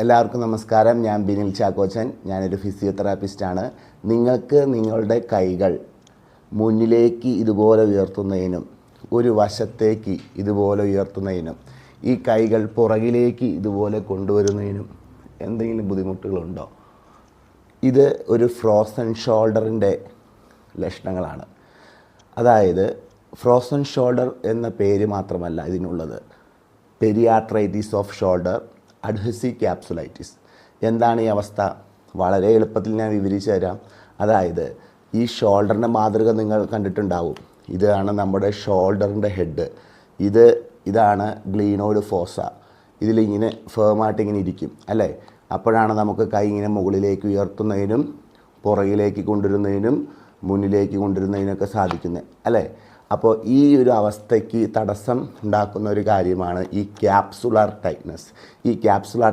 എല്ലാവർക്കും നമസ്കാരം. ഞാൻ ബിനിൽ ചാക്കോച്ചൻ. ഞാനൊരു ഫിസിയോതെറാപ്പിസ്റ്റാണ്. നിങ്ങൾക്ക് നിങ്ങളുടെ കൈകൾ മുന്നിലേക്ക് ഇതുപോലെ ഉയർത്തുന്നതിനും ഒരു വശത്തേക്ക് ഇതുപോലെ ഉയർത്തുന്നതിനും ഈ കൈകൾ പുറകിലേക്ക് ഇതുപോലെ കൊണ്ടുവരുന്നതിനും എന്തെങ്കിലും ബുദ്ധിമുട്ടുകളുണ്ടോ? ഇത് ഒരു ഫ്രോസൺ ഷോൾഡറിൻ്റെ ലക്ഷണങ്ങളാണ്. അതായത് ഫ്രോസൺ ഷോൾഡർ എന്ന പേര് മാത്രമല്ല ഇതിനുള്ളത്. പെരിയാട്രൈറ്റിസ് ഓഫ് ഷോൾഡർ, അഡ്ഹസീവ് ക്യാപ്സുലൈറ്റിസ്. എന്താണ് ഈ അവസ്ഥ? വളരെ എളുപ്പത്തിൽ ഞാൻ വിവരിച്ചു തരാം. അതായത് ഈ ഷോൾഡറിൻ്റെ മാതൃക നിങ്ങൾ കണ്ടിട്ടുണ്ടാവും. ഇതാണ് നമ്മുടെ ഷോൾഡറിൻ്റെ ഹെഡ്. ഇതാണ് ഗ്ലീനോയിഡ് ഫോസ. ഇതിലിങ്ങനെ ഫേമായിട്ട് ഇങ്ങനെ ഇരിക്കും അല്ലേ? അപ്പോഴാണ് നമുക്ക് കൈ ഇങ്ങനെ മുകളിലേക്ക് ഉയർത്തുന്നതിനും പുറകിലേക്ക് കൊണ്ടുവരുന്നതിനും മുന്നിലേക്ക് കൊണ്ടുവരുന്നതിനൊക്കെ സാധിക്കുന്നത് അല്ലേ? അപ്പോൾ ഈ ഒരു അവസ്ഥയ്ക്ക് തടസ്സം ഉണ്ടാക്കുന്ന ഒരു കാര്യമാണ് ഈ ക്യാപ്സുലാർ ടൈറ്റ്നസ്. ഈ ക്യാപ്സുലാർ